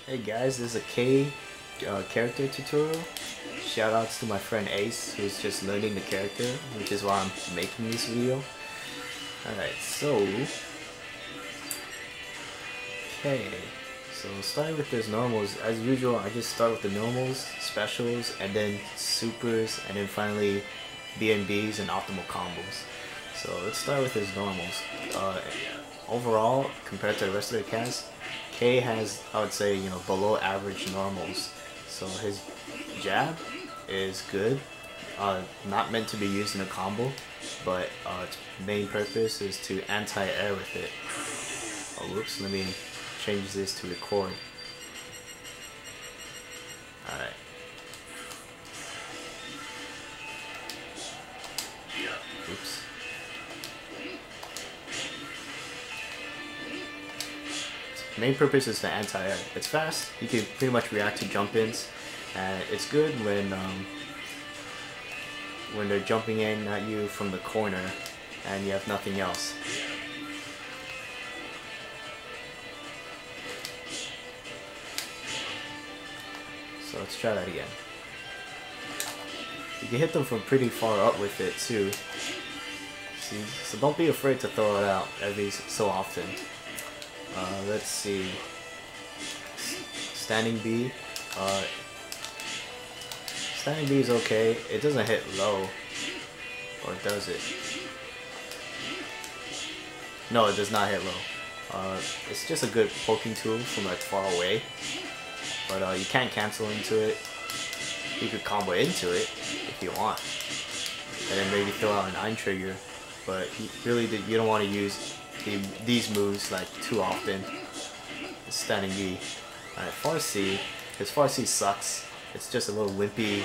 Hey guys, this is a K character tutorial. Shoutouts to my friend Ace, who's just learning the character, which is why I'm making this video. Alright, so starting with this normals, as usual I just start with the normals, specials, and then supers, and then finally B&Bs and optimal combos. So let's start with his normals. Overall, compared to the rest of the cast, K has, I would say, below average normals. So his jab is good, not meant to be used in a combo, but its main purpose is to anti-air with it. Oh, whoops, let me change this to record. Alright. Oops. Main purpose is to anti-air. It's fast, you can pretty much react to jump-ins, and it's good when they're jumping in at you from the corner and you have nothing else. So let's try that again. You can hit them from pretty far up with it too. See? So don't be afraid to throw it out every so often. Let's see. Standing B. Standing B is okay. It doesn't hit low. Or does it? No, it does not hit low. It's just a good poking tool from like far away. But you can't cancel into it. You could combo into it if you want. And then maybe throw out an iron trigger. But you don't want to use these moves like too often. Standing B. Alright, far C. His far C sucks. It's just a little wimpy,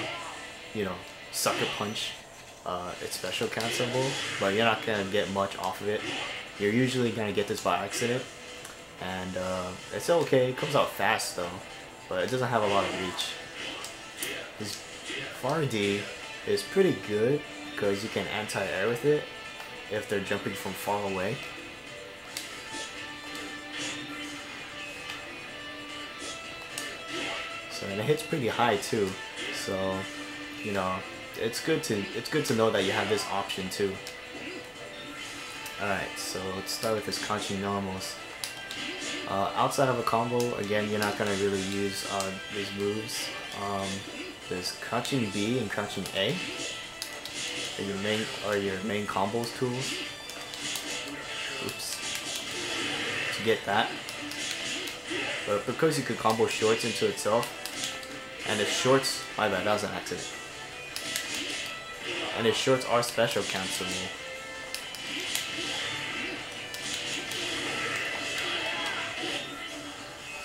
sucker punch. It's special cancelable, but you're not gonna get much off of it. You're usually gonna get this by accident, and it's okay. It comes out fast though, but it doesn't have a lot of reach. His far D is pretty good because you can anti-air with it if they're jumping from far away. So, and it hits pretty high too, so it's good to know that you have this option too. Alright, so let's start with his crouching normals. Outside of a combo, again, you're not gonna really use these moves. There's crouching B and crouching A are your main combos tools. Oops. To get that. But because you could combo shorts into itself, and his shorts, my bad, that was an accident. And his shorts are special cancelable.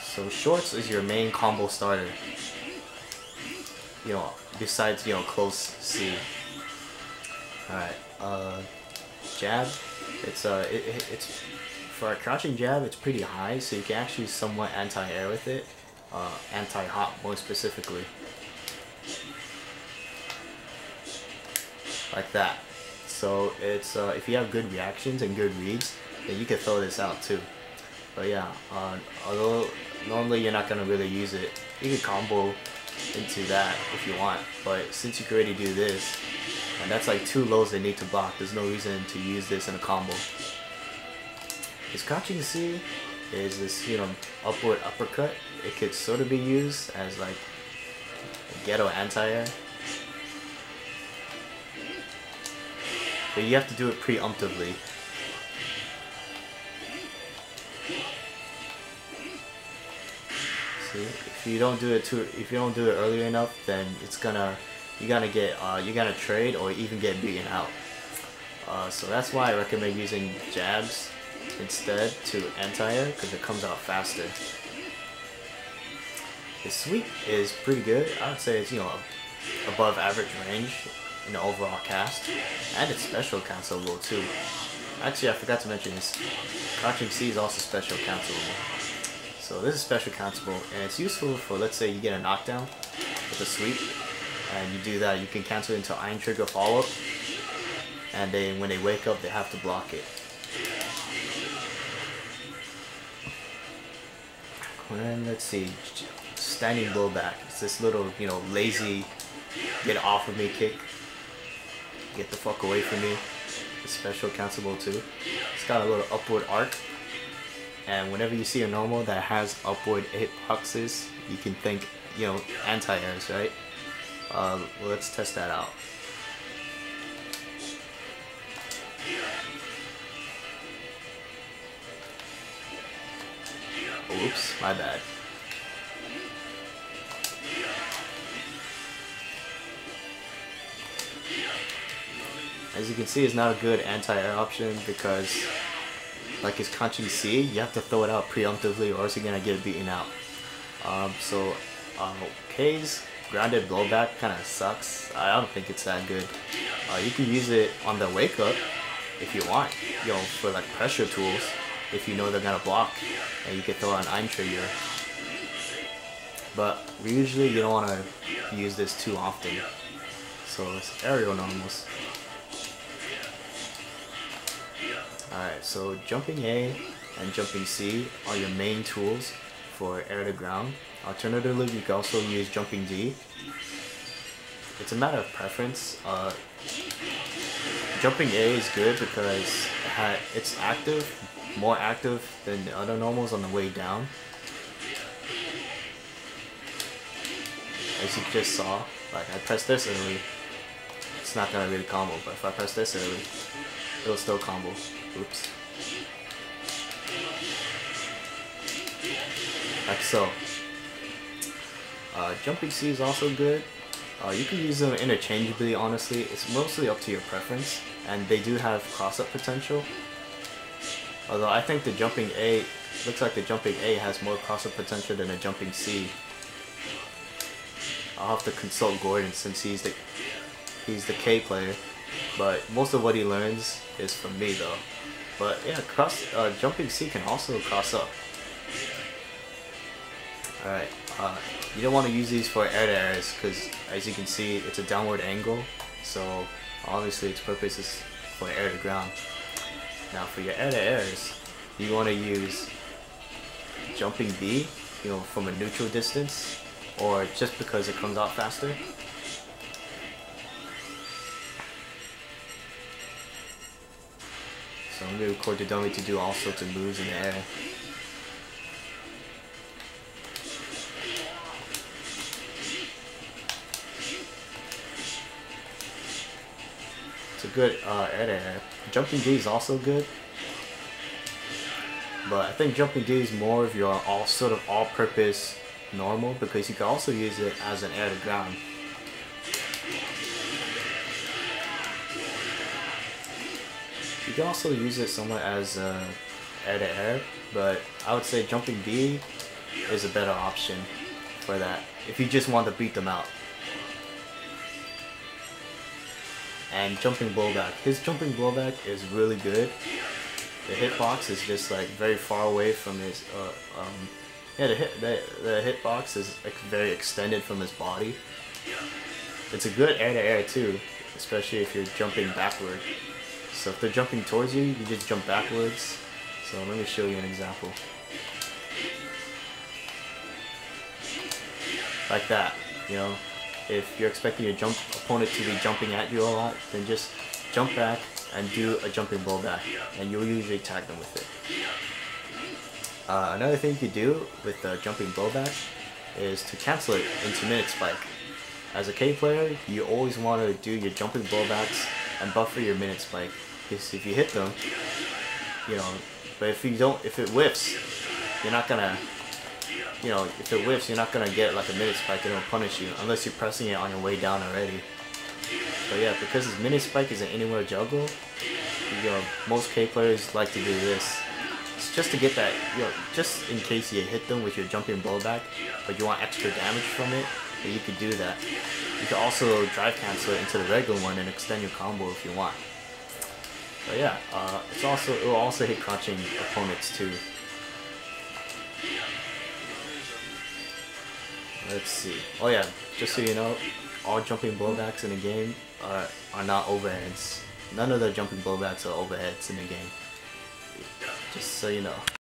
So shorts is your main combo starter. Besides, close C. Alright, jab. It's for a crouching jab, it's pretty high, so you can actually somewhat anti-air with it. Anti-hop more specifically. Like that. So it's if you have good reactions and good reads, then you can throw this out too. But yeah, although normally you're not gonna really use it, you can combo into that if you want. But since you can already do this, and that's like 2 lows they need to block, there's no reason to use this in a combo. His crouching C is this, upward uppercut. It could sort of be used as like a Ghetto anti-air. But you have to do it preemptively. See, if you don't do it early enough, then you're gonna trade or even get beaten out. So that's why I recommend using jabs instead to anti-air, because it comes out faster. His sweep is pretty good. I would say it's above average range in the overall cast, and it's special cancelable too. Actually, I forgot to mention his crouching C is also special cancelable. So this is special cancelable, and it's useful for, let's say you get a knockdown with a sweep, and you do that, you can cancel into iron trigger follow-up, and then when they wake up, they have to block it. And let's see, standing blowback. It's this little, you know, lazy, get off of me kick. Get the fuck away from me. It's special cancelable too. It's got a little upward arc. And whenever you see a normal that has upward hitboxes, you can think, you know, anti-airs, right? Well, let's test that out. Oops, my bad. As you can see, it's not a good anti-air option because, like his Kanchin C, you have to throw it out preemptively or else you're gonna get beaten out. K's grounded blowback kind of sucks. I don't think it's that good. You can use it on the wake up if you want, you know, for like pressure tools. If you know they're gonna block, and you can throw an Ein trigger. But usually you don't want to use this too often. So it's aerial normals. Alright, so jumping A and jumping C are your main tools for air to ground. Alternatively, you can also use jumping D. It's a matter of preference. Jumping A is good because it's active, more active than the other normals on the way down. As you just saw, like I press this early, it's not gonna really combo, but if I press this early, it'll still combo. Oops. Like so. Jumping C is also good. You can use them interchangeably, honestly. It's mostly up to your preference, and they do have cross-up potential. Although I think the jumping A, looks like the jumping A has more cross-up potential than the jumping C. I'll have to consult Gordon since he's the K player, but most of what he learns is from me though. But yeah, jumping C can also cross up. Alright, you don't want to use these for air to airs because as you can see it's a downward angle, so obviously its purpose is for air to ground. Now for your air to airs, you want to use jumping B, you know, from a neutral distance, or just because it comes out faster. So I'm going to record the dummy to do all sorts of moves in the air. It's a good air to air. Jumping D is also good, but I think jumping D is more of your all-purpose normal because you can also use it as an air to ground. You can also use it somewhat as air to air, but I would say jumping B is a better option for that if you just want to beat them out. And jumping blowback. His jumping blowback is really good. The hitbox is just like very far away from his yeah, the hitbox is like very extended from his body. It's a good air to air too, especially if you're jumping backward. So if they're jumping towards you, you just jump backwards. So let me show you an example. Like that, you know. If you're expecting your opponent to be jumping at you a lot, then just jump back and do a jumping blowback, and you'll usually tag them with it. Another thing you could do with the jumping blowback is to cancel it into minute spike. As a K player, you always want to do your jumping blowbacks and buffer your minute spike, because if you hit them, you know, but if you don't, if it whiffs, you're not gonna, you know, if it whiffs, you're not gonna get like a minute spike and it'll punish you unless you're pressing it on your way down already. But yeah, because his minute spike is an anywhere juggle, you know, most K players like to do this. It's just to get that, you know, just in case you hit them with your jumping blowback, but you want extra damage from it, then you could do that. You can also drive cancel it into the regular one and extend your combo if you want. But yeah, it will also hit crunching opponents too. Let's see. Oh yeah, just so you know, all jumping blowbacks in the game are not overheads. None of the jumping blowbacks are overheads in the game. Just so you know.